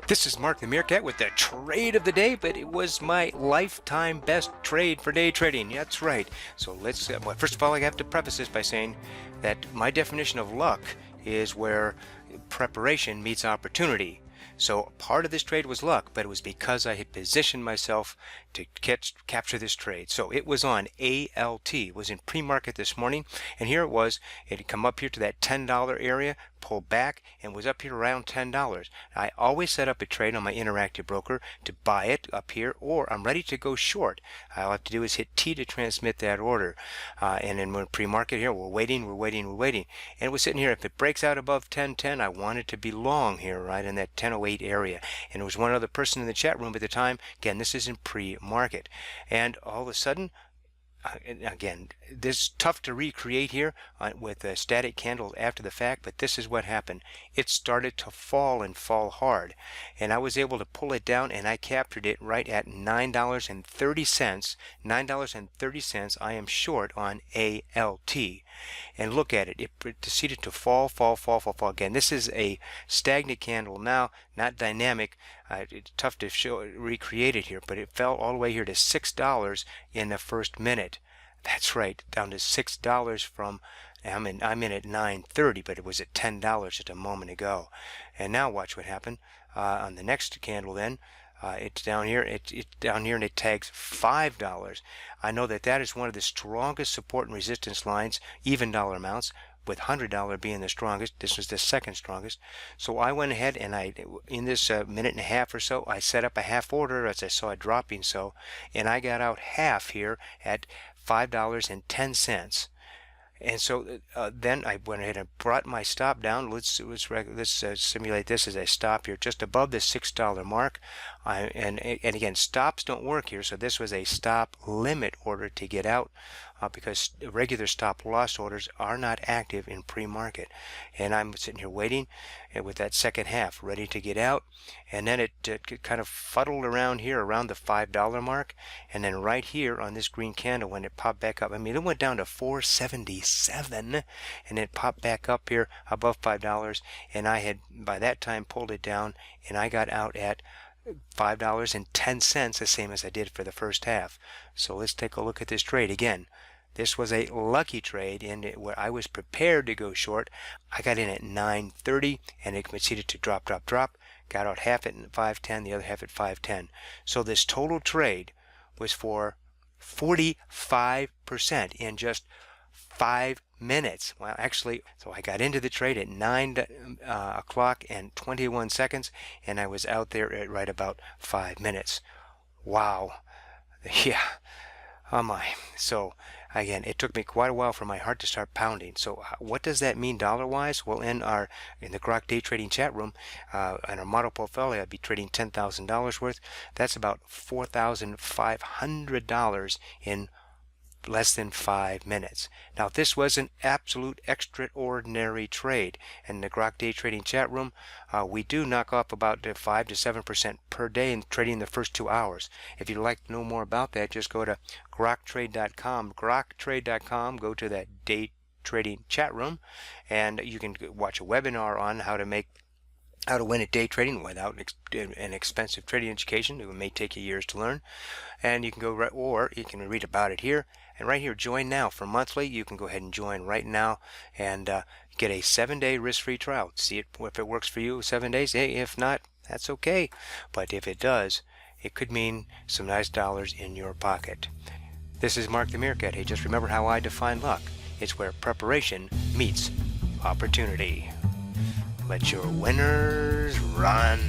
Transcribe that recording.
This is Mark the Meerkat with the trade of the day, but it was my lifetime best trade for day trading. That's right. So well, first of all, I have to preface this by saying that my definition of luck is where preparation meets opportunity. So part of this trade was luck, but it was because I had positioned myself to capture this trade. So it was on ALT, it was in pre-market this morning, and here it was. It had come up here to that $10 area, pulled back, and was up here around $10. I always set up a trade on my interactive broker to buy it up here, or I'm ready to go short. All I have to do is hit T to transmit that order. And then we're pre-market here, we're waiting, and it was sitting here. If it breaks out above 1010, I want it to be long here, right in that 1008 area. And there was one other person in the chat room at the time. Again, this is in pre-market, and all of a sudden, again, this is tough to recreate here with a static candle after the fact, but this is what happened. It started to fall and fall hard, and I was able to pull it down, and I captured it right at $9.30. $9.30 I am short on ALT. And look at it. It proceeded to fall. Again, this is a stagnant candle now, not dynamic. It's tough to recreate it here, but it fell all the way here to $6 in the first minute. That's right, down to $6 from, I'm in at 9.30, but it was at $10 just a moment ago. And now watch what happened on the next candle. Then it's down here. It's down here, and it tags $5. I know that that is one of the strongest support and resistance lines, even dollar amounts, with $100 being the strongest. This was the second strongest. So I went ahead and in this minute and a half or so, I set up a half order as I saw it dropping, and I got out half here at $5.10. And so then I went ahead and brought my stop down. Let's simulate this as I stop here just above the $6 mark. And again, stops don't work here, so this was a stop limit order to get out because regular stop loss orders are not active in pre-market. And I'm sitting here waiting with that second half ready to get out, and then it kind of fuddled around here around the $5 mark, and then right here on this green candle, when it popped back up, I mean, it went down to 477, and it popped back up here above $5, and I had by that time pulled it down, and I got out at $5.10, the same as I did for the first half. So let's take a look at this trade again. This was a lucky trade where I was prepared to go short. I got in at 9.30, and it proceeded to drop. Got out half at 5.10, the other half at 5.10. So this total trade was for 45% in just 5 minutes. Well, actually, so I got into the trade at 9 o'clock and 21 seconds, and I was out there at right about 5 minutes. Wow. Yeah. Oh my. So again, it took me quite a while for my heart to start pounding. So what does that mean dollar-wise? Well, in the Grok day trading chat room, in our model portfolio, I'd be trading $10,000 worth. That's about $4,500 in less than 5 minutes. Now, this was an absolute extraordinary trade. In the Grok day trading chat room, we do knock off about 5 to 7% per day in trading the first 2 hours. If you'd like to know more about that, just go to groktrade.com. Groktrade.com, go to that day trading chat room, and you can watch a webinar on how to win at day trading without an expensive trading education. It may take you years to learn. And you can go or you can read about it here. And right here, join now for monthly. You can go ahead and join right now and get a 7-day risk-free trial. See if it works for you 7 days. Hey, if not, that's okay. But if it does, it could mean some nice dollars in your pocket. This is Mark the Meerkat. Hey, just remember how I define luck. It's where preparation meets opportunity. Let your winners run.